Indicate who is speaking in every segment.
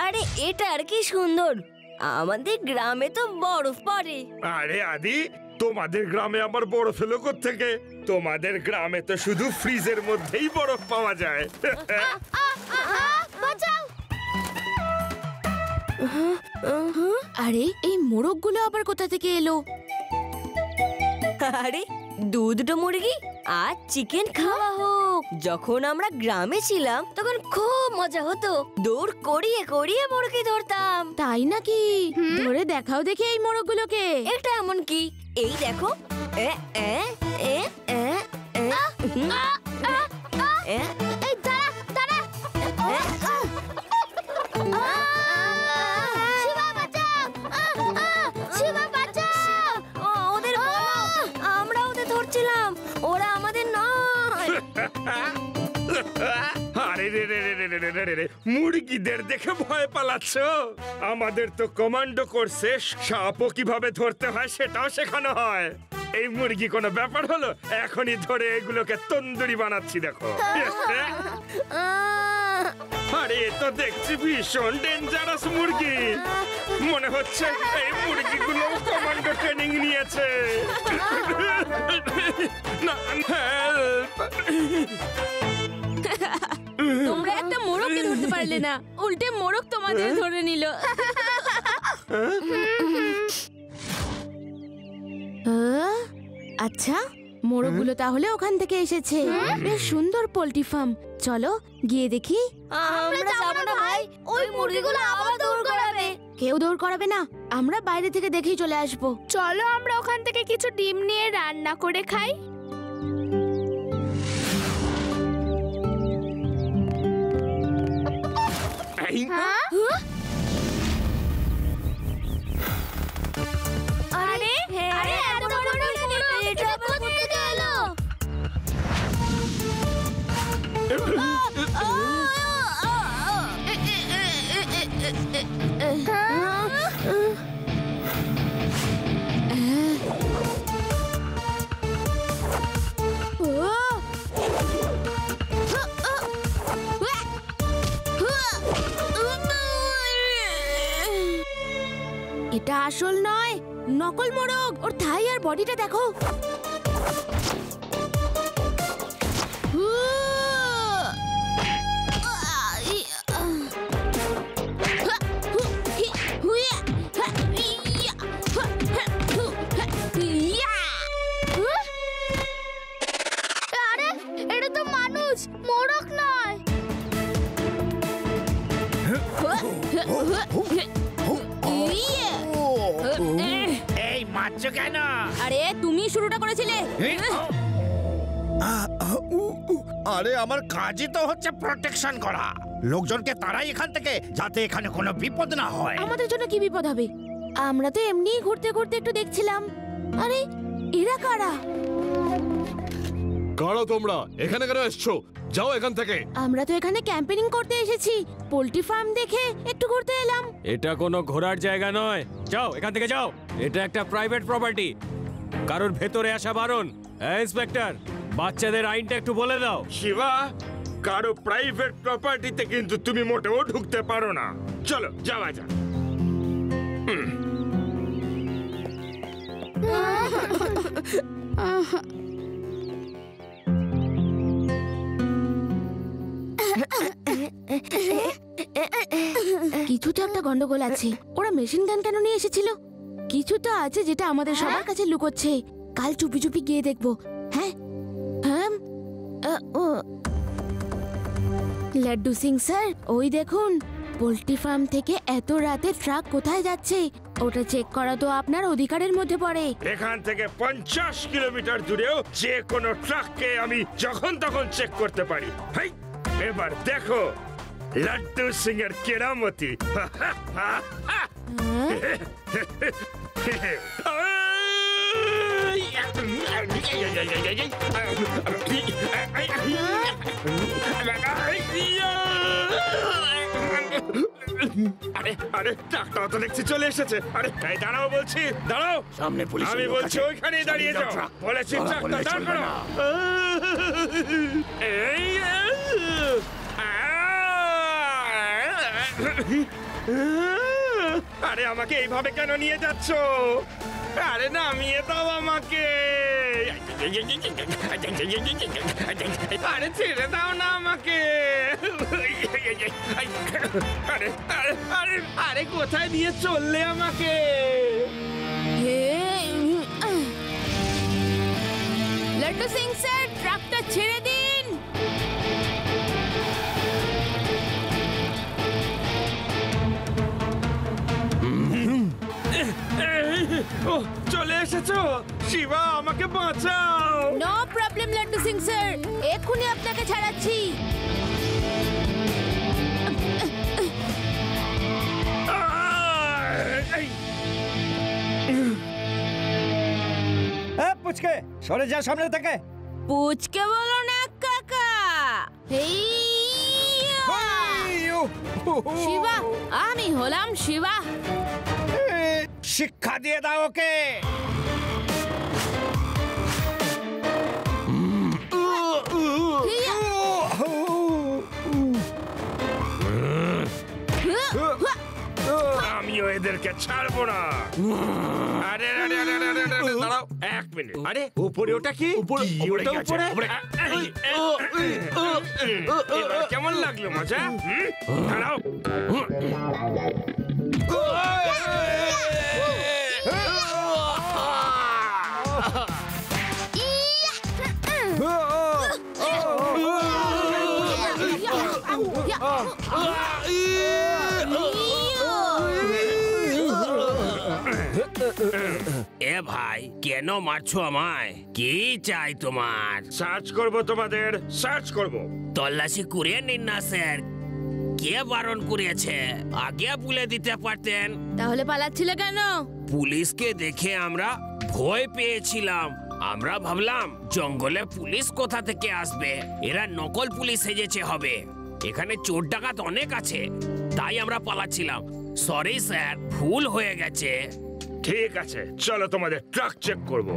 Speaker 1: আরে এটা আর কি সুন্দর, আমাদের গ্রামে তো বরফ পড়ে।
Speaker 2: আরে আদি, তোমাদের গ্রামে আমার বরফ এলো কোত্থেকে? তোমাদের গ্রামে তো শুধু ফ্রিজের মধ্যেই বরফ পাওয়া যায়।
Speaker 3: বাঁচাও! আরে এই মোরগগুলো আবার কোথা থেকে এলো?
Speaker 1: আরে দুটো মুরগি আর চিকেন খাওয়া হোক। যখন আমরা গ্রামে ছিলাম তখন খুব মজা হতো, দৌড় করিয়ে করিয়ে মুরগি ধরতাম।
Speaker 3: তাই নাকি? ধরে দেখাও দেখি এই মোরগগুলোকে।
Speaker 1: এটা এমন কি, এই দেখো। এ এ এ এ এ এ
Speaker 3: এই দাঁড়া দাঁড়া! শিবা বাঁচাও! শিবা বাঁচাও!
Speaker 1: ওদের আমরা ওদের ধরছিলাম, ওরা আমাদের নয়।
Speaker 2: আরে রে রে রে রে রে রে রে, মুরগিদের দেখে ভয় পালাচ্ছ? আমাদের তো কমান্ডো কোর্সে সাপও কিভাবে ধরতে হয় সেটাও শেখানো হয়। এই মুরগি কোনো ব্যাপার হলো? এখনই ধরে এগুলোকে তন্দুরি বানাচ্ছি, দেখো। আরে এ তো দেখছি ভীষণ ডেঞ্জারাস মুরগি। মনে হচ্ছে এই মুরগিগুলো কমান্ডো ট্রেনিং নিয়েছে। না, হেল্প!
Speaker 3: তোমরা একটা মোরগকে ধরতে পারলে না, উল্টে মোরগ তোমাদের ধরে নিল। আচ্ছা, মোরগগুলো তাহলে ওখান থেকে এসেছে। বেশ সুন্দর পোল্ট্রি ফার্ম। চলো গিয়ে দেখি।
Speaker 1: আমরা যাবো না ভাই, ওই মুরগিগুলো আবার দৌড় করাবে।
Speaker 3: কেউ দৌড় করাবে না, আমরা বাইরে থেকে দেখেই চলে আসবো।
Speaker 4: চলো আমরা ওখান থেকে কিছু ডিম নিয়ে রান্না করে খাই।
Speaker 1: আরে আরে এত বড় মুরগি, এটা আবার কোথা থেকে এলো?
Speaker 3: এটা আসল নয়, নকল মোরগ। ওর থাই আর বডিটা দেখো।
Speaker 4: আরে এটা তো মানুষ, মোরগ নয়।
Speaker 5: এই মারছো কেন?
Speaker 3: আরে তুমি শুরুটা করেছিলে।
Speaker 5: আরে আমার কাজই তো হচ্ছে প্রোটেকশন করা, লোকজনকে তারাই এখান থেকে, যাতে এখানে কোনো বিপদ না হয়।
Speaker 3: আমাদের জন্য কি বিপদ হবে? আমরা তো এমনিই ঘুরতে ঘুরতে একটু দেখছিলাম। আরে এরা কারা?
Speaker 6: কারা তোমরা? এখানে কেন এসছো? যাও এখান থেকে।
Speaker 3: আমরা তো এখানে ক্যাম্পেনিং করতে এসেছি, পোল্ট্রি ফার্ম দেখে একটু ঘুরতে এলাম।
Speaker 7: এটা কোনো ঘোরার জায়গা নয়, যাও এখান থেকে যাও। এটা একটা প্রাইভেট প্রপার্টি, কারোর ভেতরে আসা বারণ। ইন্সপেক্টর, বাচ্চাদের আইনটা একটু বলে দাও।
Speaker 2: শিবা, কারো প্রাইভেট প্রপার্টিতে কিন্তু তুমি মোটেও ঢুকতে পারো না। চলো যাওয়া যাক।
Speaker 3: কিছু তো একটা গন্ডগোল আছে। ওরা মেশিন গান কেন নিয়ে এসেছিল? কিছু তো আছে যেটা আমাদের সবার কাছে লুকোচ্ছে। কাল চুপি চুপি গিয়ে দেখবো। হ্যাঁ হ্যাঁ। লাড্ডু সিং স্যার, ওই দেখুন পোল্ট্রি ফার্ম থেকে এত রাতে ট্রাক কোথায় যাচ্ছে ওটা চেক করা তো আপনার অধিকারের মধ্যে পড়ে।
Speaker 2: এখান থেকে 50 কিলোমিটার দূরেও যে কোনো ট্রাককে আমি যখন তখন চেক করতে পারি। হেই, এবার দেখো লাড্ডু সিং এর কেরামতি। আরে আরে ট্রাকটা তো দেখছি চলে এসেছে। আরে এই দাঁড়াও বলছি, দাঁড়াও।
Speaker 5: সামনে পুলিশ।
Speaker 2: আমি বলছি ওইখানেই দাঁড়িয়ে যাও। বলেছি ট্রাকটা দাঁড় করো। এই আরে আমাকে এইভাবে কেন নিয়ে যাচ্ছ? আরে নামিয়ে দাও আমাকে। আরে ছেড়ে দাও না আমাকে। আরে আরে আরে আরে কোথায় নিয়ে চললে আমাকে?
Speaker 3: লাড্ডু সিং স্যার, ট্রাকটা ছেড়ে দিন।
Speaker 2: ও চলে এসেছো শিবা, আমাকে বাঁচাও।
Speaker 3: No problem laddu Singh sir, এক্ষুনি আপনাকে ছাড়াচ্ছি।
Speaker 8: পুচকে সরে যা সামনে থেকে।
Speaker 3: পুচকে বলো না কাকা। শিবা, আমি হলাম শিবা।
Speaker 5: শিক্ষা দিয়ে দাও ওকে।
Speaker 2: আমিও এদেরকে ছাড়বো না। আরে আরে আরে আরে আরে আরে, দাঁড়াও 1 মিনিট। আরে উপরে ওটা কি?
Speaker 6: উপরে,
Speaker 2: কি
Speaker 6: উপরে
Speaker 2: ওটা
Speaker 6: গেছে,
Speaker 2: উপরে? এবার কেমন লাগলো মজা? দাঁড়াও।
Speaker 9: এ ভাই, কেন মারছো আমায়? কি চাই তোমার?
Speaker 2: সার্চ করব, তোমাদের সার্চ করব।
Speaker 9: তল্লাশি করে নিন না স্যার। কে বারণ করেছে? আগে বলে দিতে পারতেন।
Speaker 3: তাহলে পালাচ্ছিলে কেন?
Speaker 9: পুলিশকে দেখে আমরা ভয় পেয়েছিলাম। আমরা ভাবলাম জঙ্গলে পুলিশ কোথা থেকে আসবে, এরা নকল পুলিশ সেজেছে হবে। এখানে চোর ডাকাত অনেক আছে, তাই আমরা পালাচ্ছিলাম। সরি স্যার, ভুল হয়ে গেছে।
Speaker 2: ঠিক আছে, চলো তোমাদের ট্রাক চেক করব।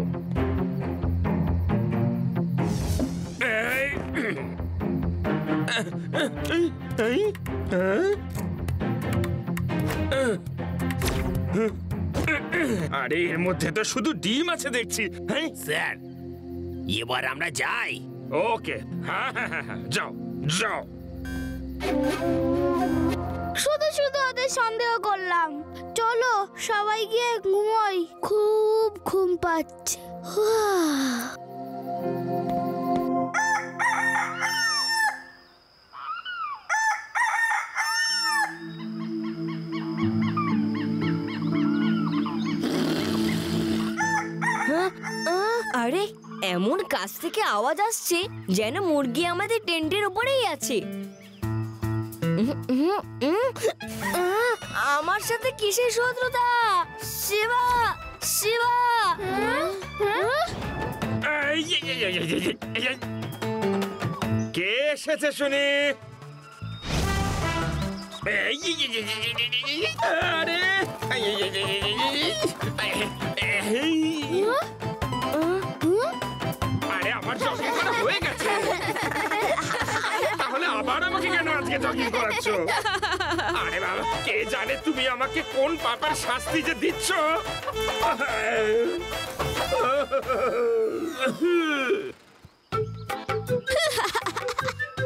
Speaker 2: আরে এর মধ্যে তো শুধু ডিম আছে দেখছি।
Speaker 9: স্যার, এবার আমরা যাই।
Speaker 2: ওকে, হ্যাঁ হ্যাঁ হ্যাঁ হ্যাঁ, যাও যাও।
Speaker 4: শুধু শুধু ওদের সন্দেহ করলাম। চলো সবাই গিয়ে ঘুমোই, খুব ঘুম পাচ্ছে।
Speaker 1: আরে এমন কাছ থেকে আওয়াজ আসছে যেন মুরগি আমাদের টেন্টের উপরেই আছে। আমার সাথে কিসের শত্রুতা? শিবা, শিবা!
Speaker 2: কে এসেছে শুনি? আরে আরে আমার জগিং করা হয়ে গেছে। তাহলে আবার আমাকে কেন আজকে জগিং করাচ্ছ? আরে বাবা, কে জানে তুমি আমাকে কোন পাপের শাস্তি যে দিচ্ছ।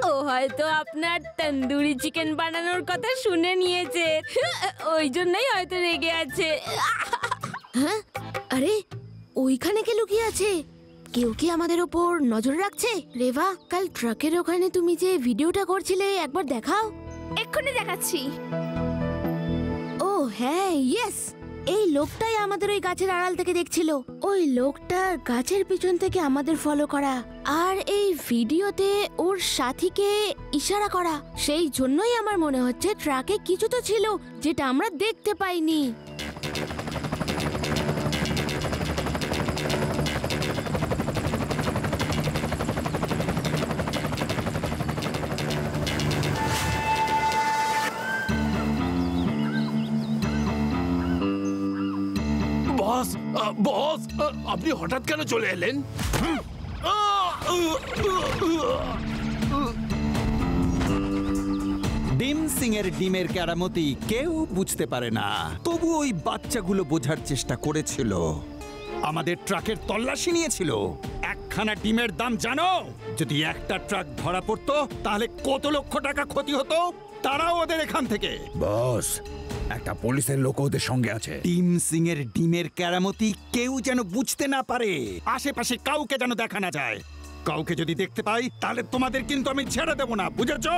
Speaker 3: ও হয়তো আপনার তন্দুরি চিকেন বানানোর কথা শুনে নিয়েছে, ওই জন্যই হয়তো রেগে আছে। হ্যাঁ, আরে ওইখানে কে লুকিয়ে আছে? কেউ কি আমাদের ওপর নজর রাখছে? রেভা, কাল ট্রাকের ওখানে তুমি যে ভিডিওটা করছিলে একবার দেখাও।
Speaker 4: এক্ষুনি দেখাচ্ছি।
Speaker 3: ও হ্যাঁ, ইয়েস, এই লোকটাই আমাদের ওই গাছের আড়াল থেকে দেখছিল। ওই লোকটার গাছের পিছন থেকে আমাদের ফলো করা, আর এই ভিডিওতে ওর সাথীকে ইশারা করা। সেই জন্যই আমার মনে হচ্ছে ট্রাকে কিছু তো ছিল যেটা আমরা দেখতে পাইনি।
Speaker 6: বস, বস, আপনি হঠাৎ কেন চলে এলেন?
Speaker 8: ডিম
Speaker 10: সিং এর ডিমের কেরামতি কেউ বুঝতে পারে না, তবু ওই বাচ্চাগুলো বোঝার চেষ্টা করেছিল। আমাদের ট্রাকের তল্লাশি নিয়েছিল। একখানা ডিমের দাম জানো? যদি একটা ট্রাক ধরা পড়তো তাহলে কত লক্ষ টাকা ক্ষতি হতো। তারাও ওদের এখান থেকে।
Speaker 5: বস, একটা পুলিশের লোক ওদের সঙ্গে আছে।
Speaker 10: টিম সিং এর ডিমের কেরামতি কেউ যেন বুঝতে না পারে, আশেপাশে কাউকে যেন দেখা না যায়। কাউকে যদি দেখতে পাই তাহলে তোমাদের কিন্তু আমি ছেড়ে দেব না, বুঝেছো?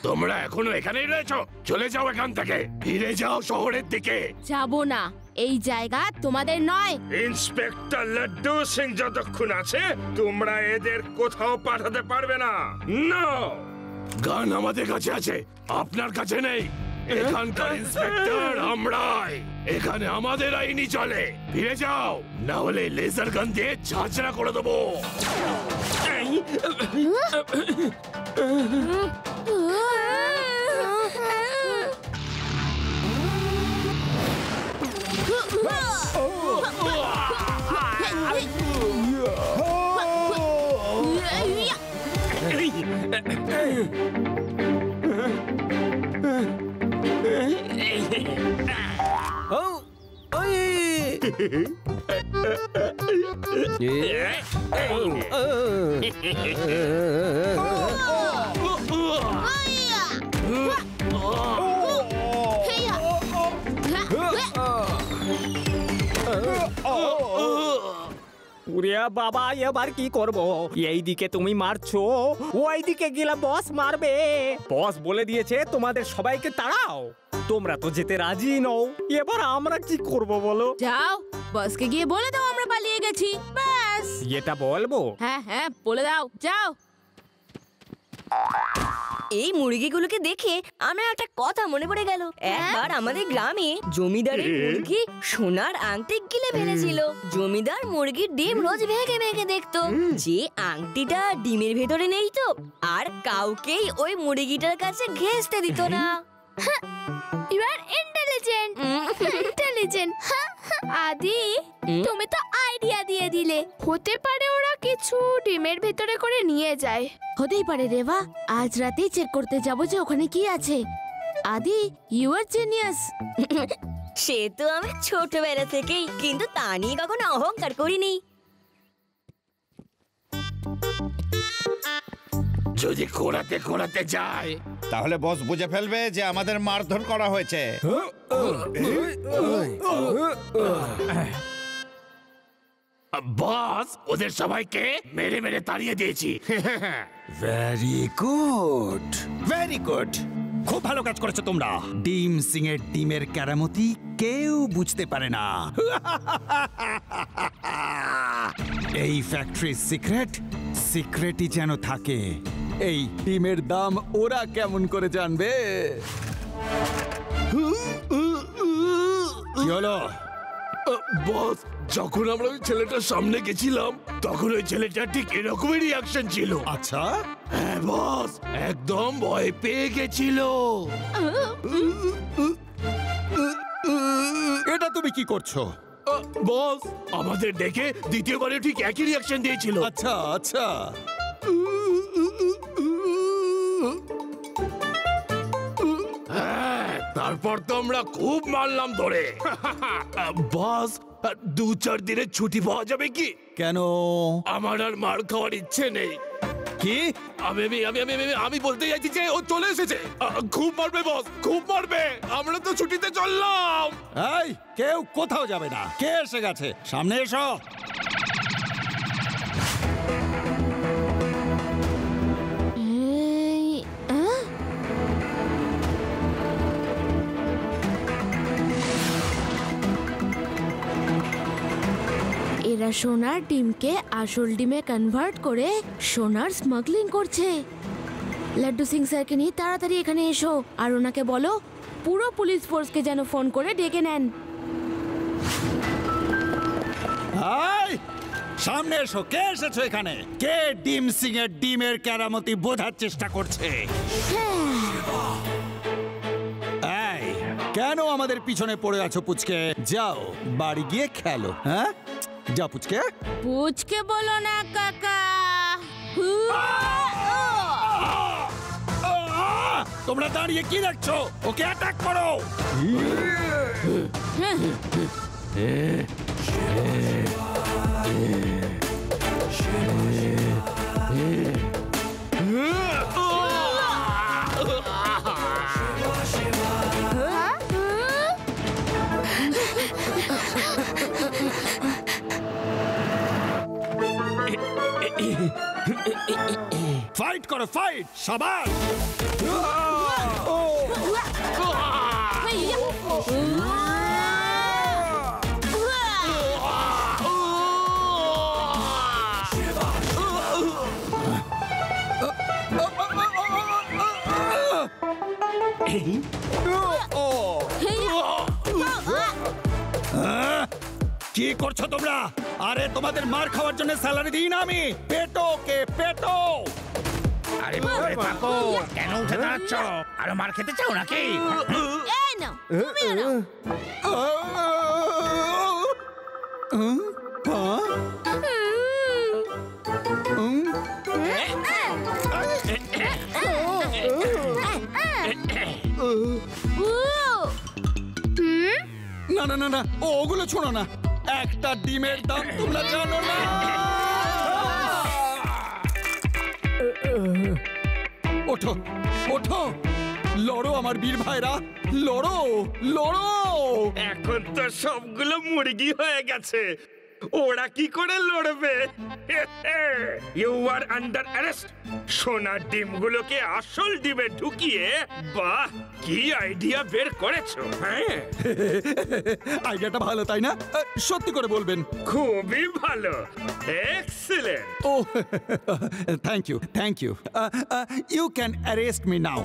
Speaker 6: তোমরা এখনো এখানেই রয়েছো? চলে যাও এখান থেকে, ফিরে যাও শহরের দিকে।
Speaker 3: যাবো না, এই জায়গা তোমাদের নয়।
Speaker 2: ইন্সপেক্টর লাড্ডু সিং যতক্ষণ আছে তোমরা এদের কোথাও পাঠাতে পারবে না। না,
Speaker 6: গান আমাদের কাছে আছে, আপনার কাছে নেই। এখানকার ইন্সপেক্টর আমরাই, এখানে আমাদের আইনি চলে। ফিরে যাও, না হলে লেজার গান দিয়ে ঝাঁঝরা করে দেবো।
Speaker 11: বাবা, এবার কি করব? এইদিকে তুমি মারছো, ওইদিকে গেলে বস মারবে। বস বলে দিয়েছে তোমাদের সবাইকে তাড়াও। তোমরা তো যেতে রাজি নও, এবার আমরা কি করব বলো?
Speaker 3: যাও, বসকে গিয়ে বলে দাও আমরা পালিয়ে গেছি, ব্যাস।
Speaker 11: এটা বলবো?
Speaker 3: হ্যাঁ হ্যাঁ, বলে দাও, যাও।
Speaker 1: এই মুরগিগুলোকে দেখে আমার একটা কথা মনে পড়ে গেল। একবার আমাদের গ্রামে জমিদারের মুরগি সোনার আংটি গিলে ফেলেছিল। জমিদার মুরগির ডিম রোজ ভেঙে ভেঙে দেখতো, যে আংটিটা ডিমের ভেতরে নেই তো, আর কাউকেই ওই মুরগিটার কাছে ঘেঁষতে দিত না।
Speaker 4: You are intelligent. Intelligent. Adi, তুমি তো আইডিয়া দিয়ে দিলে। হতে পারে ওরা কিছু ডিমের ভেতরে করে নিয়ে যায়।
Speaker 3: হতেই পারে রেবা, আজ রাতেই চেক করতে যাব যে ওখানে কি আছে। আদি, ইউ আর জিনিয়াস।
Speaker 1: সে তো আমি ছোটবেলা থেকেই, কিন্তু তা নিয়ে কখনো অহংকার করিনি।
Speaker 6: যদি খোঁড়াতে খোঁড়াতে যায়
Speaker 5: তাহলে বস বুঝে ফেলবে যে আমাদের মারধর করা হয়েছে।
Speaker 6: বস, ওদের সবাইকে মেরে মেরে তাড়িয়ে দিয়েছি।
Speaker 10: ভেরি গুড, ভেরি গুড, খুব ভালো কাজ করেছো তোমরা। ডিম সিং এর ডিমের কেরামতি কেউ বুঝতে পারে না। এই ফ্যাক্টরির সিক্রেট সিক্রেটই যেন থাকে। এই ডিমের দাম ওরা কেমন করে জানবে? কি হলো?
Speaker 6: বস, যখন আমরা ওই ছেলেটার সামনে গেছিলাম তখন ওই ছেলেটা ঠিক এরকমই রিয়াকশন ছিল।
Speaker 10: আচ্ছা?
Speaker 6: হ্যাঁ বস, একদম ভয় পেয়ে গেছিল।
Speaker 10: এটা তুমি কি করছো?
Speaker 6: বস, আমাদের দেখে দ্বিতীয়বারে ঠিক একই রিয়াকশন দিয়েছিল।
Speaker 10: আচ্ছা আচ্ছা।
Speaker 6: হ্যাঁ, তারপর তো আমরা খুব মারলাম ধরে। বস, 2-4 দিনের ছুটি পাওয়া যাবে কি?
Speaker 10: কেন?
Speaker 6: আমার আর মার খাওয়ার ইচ্ছে নেই।
Speaker 10: কি?
Speaker 6: আমি বলতে চাইছি যে ও চলে এসেছে। খুব মারবে বস, খুব মারবে। আমরা তো ছুটিতে চললাম।
Speaker 10: এই, কেউ কোথাও যাবে না। কে এসে গেছে? সামনে এসো।
Speaker 3: এরা সোনার ডিমকে আসল ডিমে কনভার্ট করে সোনার স্মাগলিং করছে। লাড্ডু সিং স্যারকে নিয়ে তাড়াতাড়ি এখানে এসো, আর ওনাকে বলো পুরো পুলিশ ফোর্সকে যেন ফোন করে ডেকে নেন।
Speaker 10: সামনে এসো, কে এসেছো এখানে? কে ডিম সিং এর ডিমের কেরামতি বোঝার চেষ্টা করছে? এই, কেন আমাদের পিছনে পড়ে আছো পুচকে? যাও বাড়ি গিয়ে খেলো। হ্যাঁ, যাও পুচকে।
Speaker 3: পুচকে বলো না কাকা।
Speaker 10: তোমরা দাঁড়িয়ে কি দেখছো? ওকে অ্যাটাক করো। ফাইট করো, ফাইট। শাবাশ। কি করছো তোমরা? আরে তোমাদের মার খাওয়ার জন্য স্যালারি দিই না আমি। পেটো কে পেটো।
Speaker 5: আরে পড়ে থাকো, কেন উঠে দাঁড়াচ্ছ? আরো মার খেতে চাও নাকি?
Speaker 3: এই নাও, তুমিও নাও।
Speaker 10: না না না না, ওগুলো ছোড়ো না। একটা ডিমের দাম তোমরা জানো না। ওঠো ওঠো, লড়ো আমার বীর ভাইরা, লড়ো লড়ো।
Speaker 2: এখন তো সবগুলো মুরগি হয়ে গেছে, ওরা কি করে লড়বে? You are under arrest. সোনার ডিমগুলোকে আসল ডিমে ঢুকিয়ে, বাহ কি আইডিয়া বের করেছো। হ্যাঁ,
Speaker 10: আইডিয়াটা ভালো তাই না? সত্যি করে বলবেন।
Speaker 2: খুবই ভালো, excellent.
Speaker 10: Oh thank you, thank you. You can arrest me now.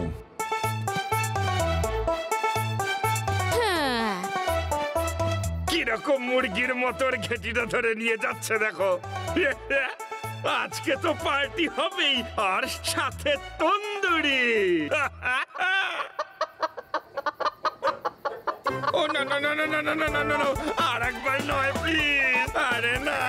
Speaker 2: কিরকম মুরগির মতোর ঘেটিটা ধরে নিয়ে যাচ্ছে দেখো। আজকে তো পার্টি হবেই, আর সাথে তন্দুরি। ও না না না না না না না না, আর একবার নয় প্লিজ। আরে না।